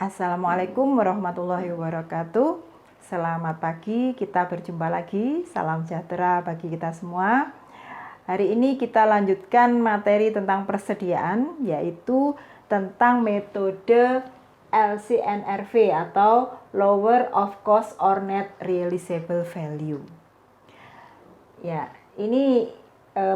Assalamualaikum warahmatullahi wabarakatuh. Selamat pagi, kita berjumpa lagi. Salam sejahtera bagi kita semua. Hari ini kita lanjutkan materi tentang persediaan, yaitu tentang metode LCNRV atau Lower of Cost or Net Realizable Value. Ya, ini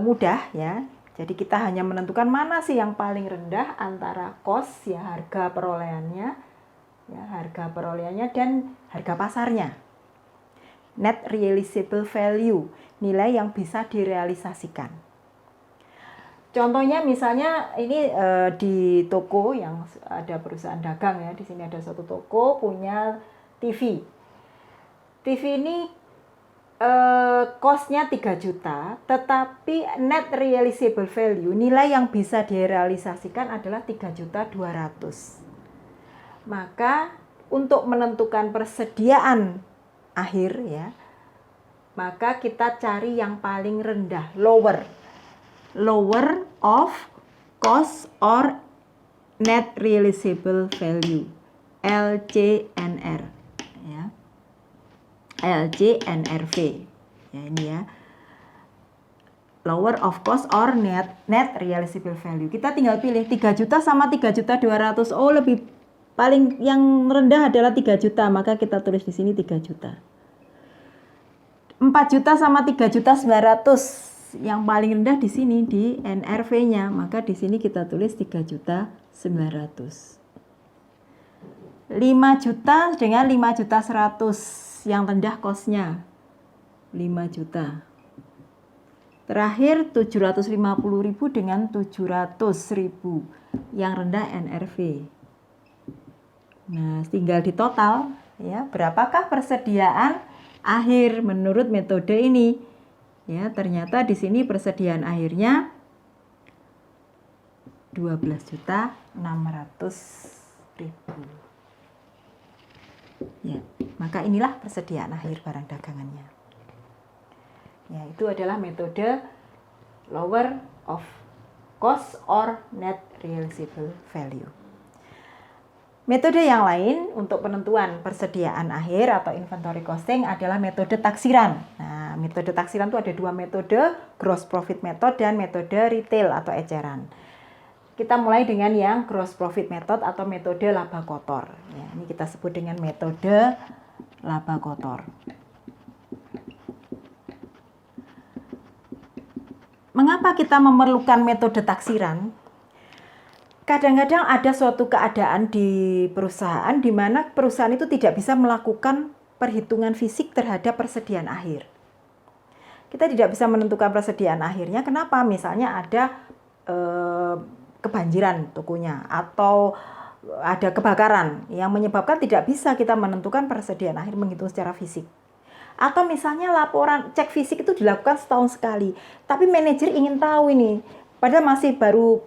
mudah ya. Jadi kita hanya menentukan mana sih yang paling rendah antara cost ya, harga perolehannya dan harga pasarnya. Net realizable value, nilai yang bisa direalisasikan. Contohnya misalnya ini di toko yang ada perusahaan dagang ya, di sini ada suatu toko punya TV. TV ini cost-nya 3 juta, tetapi net realizable value, nilai yang bisa direalisasikan adalah 3.200.000. Maka untuk menentukan persediaan akhir ya, maka kita cari yang paling rendah, lower of cost or net realizable value, LCNR ya. LCNRV ya, ini ya, lower of cost or net realizable value. Kita tinggal pilih 3 juta sama 3.200.000. Oh, lebih paling yang rendah adalah 3 juta, maka kita tulis di sini 3 juta. 4 juta sama 3.900.000, yang paling rendah di sini di NRV-nya, maka di sini kita tulis 3.900.000. 5 juta dengan 5.100.000, yang rendah cost-nya 5 juta. Terakhir 750.000 dengan 700.000, yang rendah NRV. Nah, tinggal di total ya, berapakah persediaan akhir menurut metode ini? Ya, ternyata di sini persediaan akhirnya 12.600.000. Ya, maka inilah persediaan akhir barang dagangannya. Ya, itu adalah metode lower of cost or net realizable value. Metode yang lain untuk penentuan persediaan akhir atau inventory costing adalah metode taksiran. Nah, metode taksiran itu ada dua metode, gross profit method dan metode retail atau eceran. Kita mulai dengan yang gross profit method atau metode laba kotor. Ya, ini kita sebut dengan metode laba kotor. Mengapa kita memerlukan metode taksiran? Kadang-kadang ada suatu keadaan di perusahaan di mana perusahaan itu tidak bisa melakukan perhitungan fisik terhadap persediaan akhir. Kita tidak bisa menentukan persediaan akhirnya. Kenapa? Misalnya ada kebanjiran tokonya atau ada kebakaran yang menyebabkan tidak bisa kita menentukan persediaan akhir menghitung secara fisik. Atau misalnya laporan cek fisik itu dilakukan setahun sekali, tapi manajer ingin tahu ini, padahal masih baru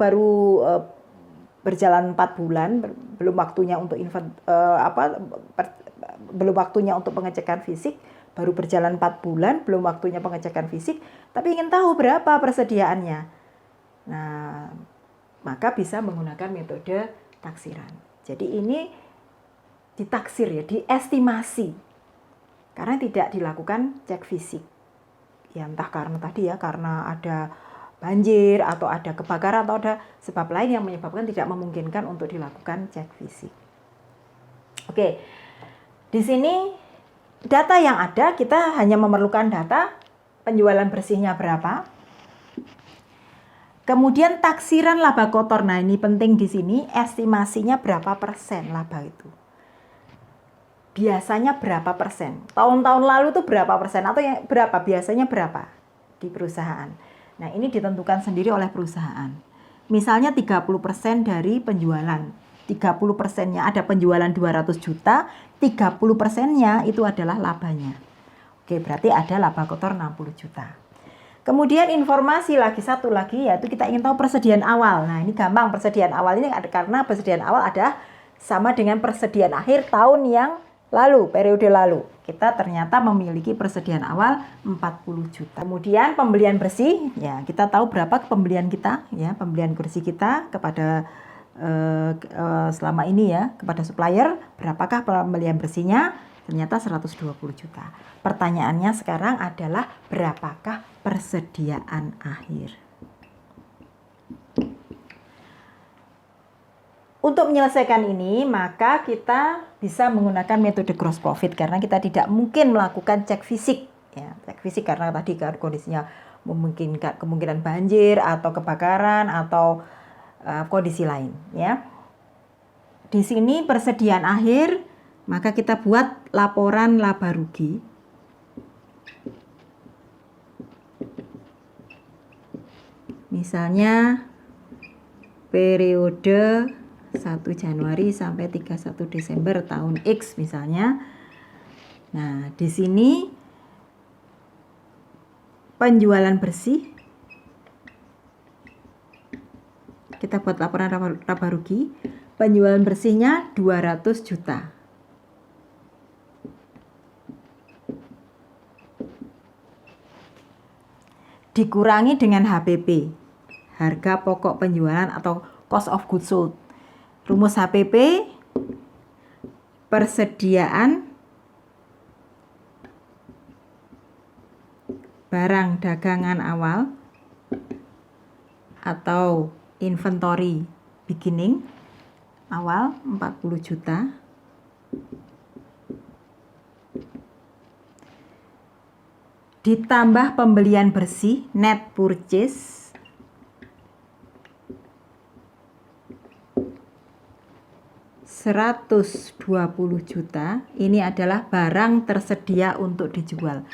berjalan 4 bulan, belum waktunya untuk belum waktunya untuk pengecekan fisik, baru berjalan 4 bulan, belum waktunya pengecekan fisik, tapi ingin tahu berapa persediaannya. Nah, maka bisa menggunakan metode taksiran. Jadi ini ditaksir ya, diestimasi. Karena tidak dilakukan cek fisik. Ya entah karena tadi ya, karena ada banjir atau ada kebakaran atau ada sebab lain yang menyebabkan tidak memungkinkan untuk dilakukan cek fisik. Oke, di sini data yang ada, kita hanya memerlukan data penjualan bersihnya berapa, kemudian taksiran laba kotor. Nah, ini penting di sini, estimasinya berapa persen laba itu, biasanya berapa persen, tahun-tahun lalu itu berapa persen, atau yang berapa, biasanya berapa di perusahaan. Nah, ini ditentukan sendiri oleh perusahaan. Misalnya 30% dari penjualan. 30%-nya ada penjualan 200 juta, 30%-nya itu adalah labanya. Oke, berarti ada laba kotor 60 juta. Kemudian informasi satu lagi yaitu kita ingin tahu persediaan awal. Nah, ini gampang, persediaan awal ini ada karena persediaan awal ada sama dengan persediaan akhir tahun yang lalu, periode lalu. Kita ternyata memiliki persediaan awal 40 juta. Kemudian pembelian bersih, ya kita tahu berapa pembelian kita, ya pembelian bersih kita kepada selama ini ya kepada supplier, berapakah pembelian bersihnya? Ternyata 120 juta. Pertanyaannya sekarang adalah berapakah persediaan akhir? Untuk menyelesaikan ini, maka kita bisa menggunakan metode gross profit karena kita tidak mungkin melakukan cek fisik. Ya, cek fisik karena tadi kondisinya memungkinkan kemungkinan banjir atau kebakaran atau kondisi lain. Ya, di sini persediaan akhir, maka kita buat laporan laba rugi. Misalnya periode 1 Januari sampai 31 Desember tahun X misalnya. Nah, di sini penjualan bersih. Kita buat laporan laba rugi. Penjualan bersihnya 200 juta. Dikurangi dengan HPP, harga pokok penjualan atau cost of goods sold. Rumus HPP, persediaan barang dagangan awal atau inventory beginning awal 40 juta. Ditambah pembelian bersih net purchase $120 juta. Ini adalah barang tersedia untuk dijual.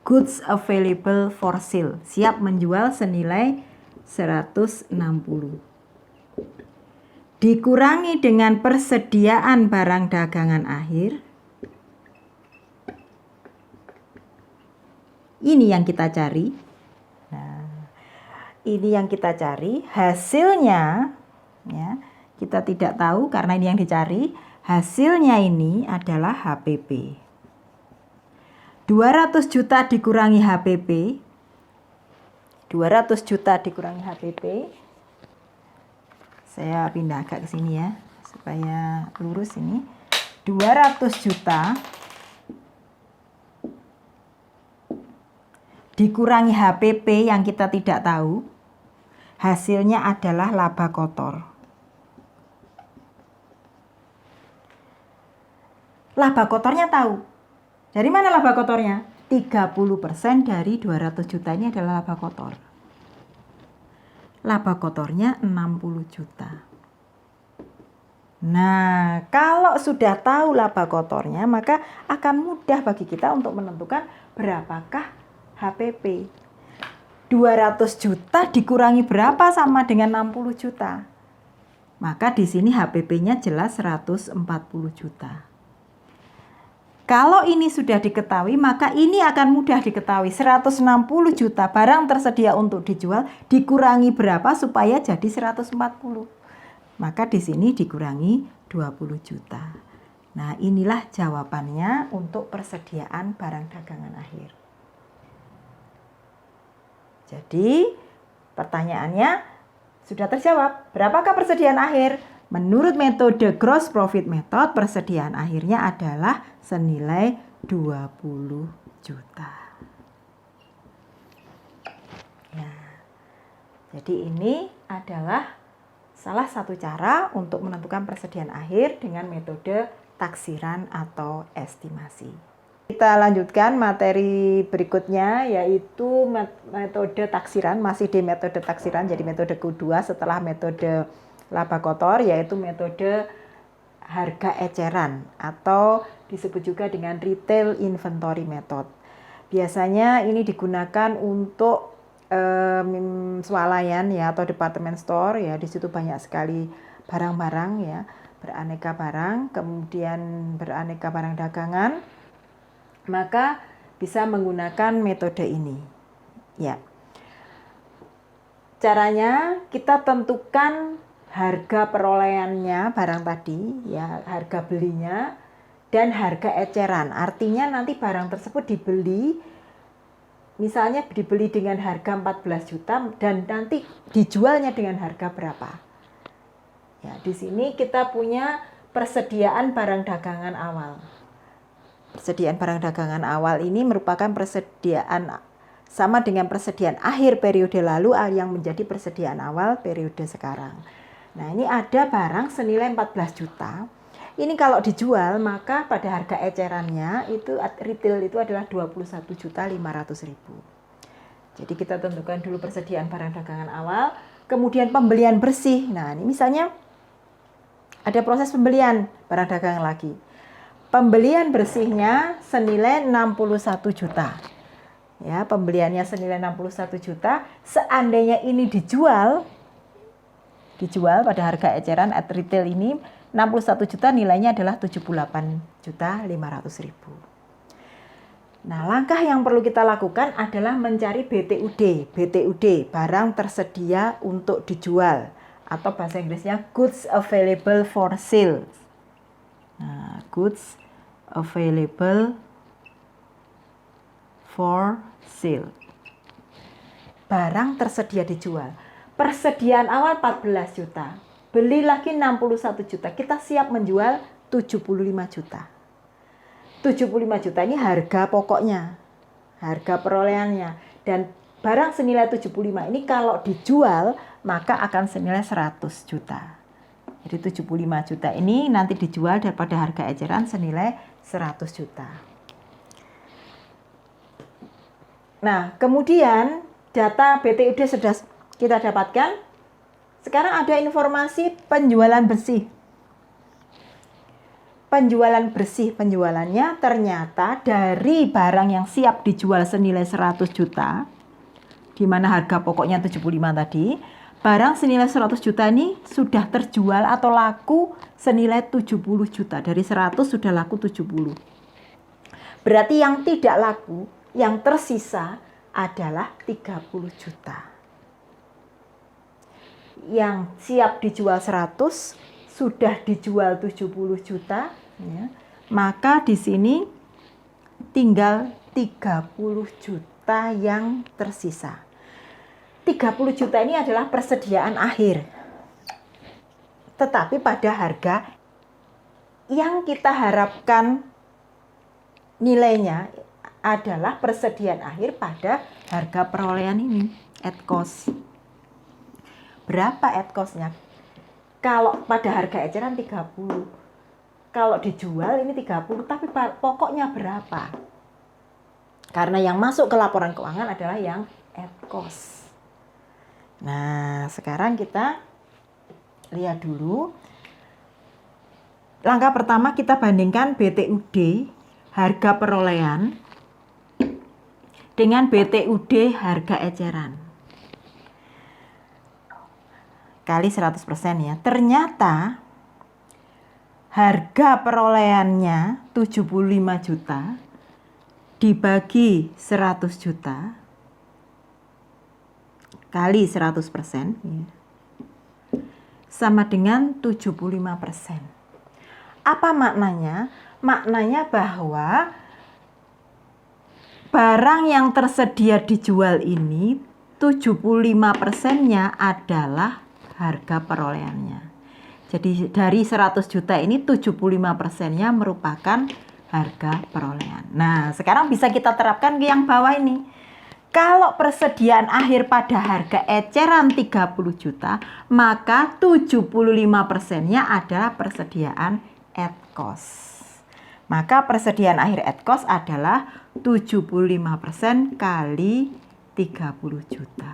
Goods available for sale, siap menjual senilai 160. Dikurangi dengan persediaan barang dagangan akhir. Ini yang kita cari. Nah, ini yang kita cari. Hasilnya, ya, kita tidak tahu karena ini yang dicari. Hasilnya ini adalah HPP. 200 juta dikurangi HPP. 200 juta dikurangi HPP. Saya pindah agak ke sini ya, supaya lurus ini. 200 juta dikurangi HPP yang kita tidak tahu, hasilnya adalah laba kotor. Laba kotornya tahu. Dari mana laba kotornya? 30% dari 200 juta ini adalah laba kotor. Laba kotornya 60 juta. Nah, kalau sudah tahu laba kotornya, maka akan mudah bagi kita untuk menentukan berapakah HPP. 200 juta dikurangi berapa sama dengan 60 juta. Maka di sini HPP-nya jelas 140 juta. Kalau ini sudah diketahui, maka ini akan mudah diketahui. 160 juta barang tersedia untuk dijual dikurangi berapa supaya jadi 140. Maka di sini dikurangi 20 juta. Nah, inilah jawabannya untuk persediaan barang dagangan akhir. Jadi, pertanyaannya sudah terjawab. Berapakah persediaan akhir? Menurut metode gross profit method, persediaan akhirnya adalah senilai 20 juta. Ya. Jadi ini adalah salah satu cara untuk menentukan persediaan akhir dengan metode taksiran atau estimasi. Kita lanjutkan materi berikutnya, yaitu metode taksiran, masih di metode taksiran, jadi metode kedua setelah metode laba kotor, yaitu metode harga eceran atau disebut juga dengan retail inventory method. Biasanya ini digunakan untuk swalayan ya atau department store ya, di situ banyak sekali barang-barang ya, beraneka barang, kemudian beraneka barang dagangan. Maka bisa menggunakan metode ini. Ya. Caranya kita tentukan harga perolehannya barang tadi, ya, harga belinya dan harga eceran. Artinya nanti barang tersebut dibeli, misalnya dibeli dengan harga 14 juta dan nanti dijualnya dengan harga berapa. Ya, di sini kita punya persediaan barang dagangan awal. Persediaan barang dagangan awal ini merupakan persediaan sama dengan persediaan akhir periode lalu yang menjadi persediaan awal periode sekarang. Nah, ini ada barang senilai 14 juta. Ini kalau dijual maka pada harga ecerannya itu retail itu adalah 21.500.000. Jadi kita tentukan dulu persediaan barang dagangan awal, kemudian pembelian bersih. Nah, ini misalnya ada proses pembelian barang dagangan lagi. Pembelian bersihnya senilai 61 juta. Ya, pembeliannya senilai 61 juta. Seandainya ini dijual pada harga eceran at retail ini 61 juta, nilainya adalah 78.500.000. Nah, langkah yang perlu kita lakukan adalah mencari BTUD. BTUD, barang tersedia untuk dijual, atau bahasa Inggrisnya goods available for sale. Nah, goods available for sale. Barang tersedia dijual. Persediaan awal 14 juta. Beli lagi 61 juta. Kita siap menjual 75 juta. 75 juta ini harga pokoknya. Harga perolehannya. Dan barang senilai 75 ini kalau dijual maka akan senilai 100 juta. Jadi 75 juta ini nanti dijual daripada harga eceran senilai 100 juta. Nah, kemudian data BTUD sudah kita dapatkan. Sekarang ada informasi penjualan bersih. Penjualan bersih, penjualannya ternyata dari barang yang siap dijual senilai 100 juta, di mana harga pokoknya 75 tadi, barang senilai 100 juta ini sudah terjual atau laku senilai 70 juta. Dari 100 sudah laku 70. Berarti yang tidak laku, yang tersisa adalah 30 juta. Yang siap dijual 100 sudah dijual 70 juta, ya. Maka di sini tinggal 30 juta yang tersisa. 30 juta ini adalah persediaan akhir. Tetapi pada harga yang kita harapkan nilainya adalah persediaan akhir pada harga perolehan ini, at cost. Berapa at cost-nya? Kalau pada harga eceran 30. Kalau dijual ini 30, tapi pokoknya berapa? Karena yang masuk ke laporan keuangan adalah yang at cost. Nah, sekarang kita lihat dulu. Langkah pertama kita bandingkan BTUD harga perolehan dengan BTUD harga eceran. Kali 100% ya. Ternyata harga perolehannya 75 juta dibagi 100 juta kali 100% ya, sama dengan 75%. Apa maknanya? Maknanya bahwa barang yang tersedia dijual ini 75%-nya adalah harga perolehannya. Jadi dari 100 juta ini 75%-nya merupakan harga perolehan. Nah, sekarang bisa kita terapkan ke yang bawah ini. Kalau persediaan akhir pada harga eceran 30 juta, maka 75%-nya adalah persediaan at cost. Maka persediaan akhir at cost adalah 75% kali 30 juta.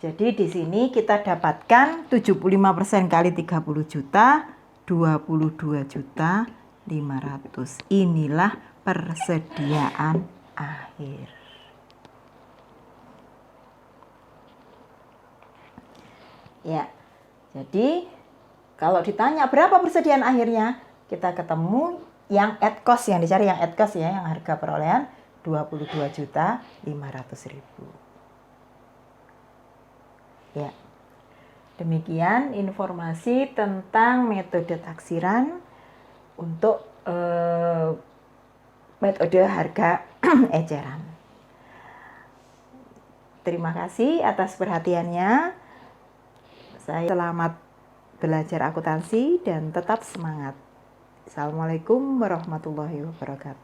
Jadi di sini kita dapatkan 75% kali 30 juta, 22 juta 500. Inilah persediaan akhir. Ya, jadi kalau ditanya berapa persediaan akhirnya, kita ketemu yang at cost, yang dicari yang at cost ya, yang harga perolehan 22 juta 500.000. Ya, demikian informasi tentang metode taksiran untuk metode harga eceran. Terima kasih atas perhatiannya. Saya selamat belajar akuntansi dan tetap semangat. Assalamualaikum warahmatullahi wabarakatuh.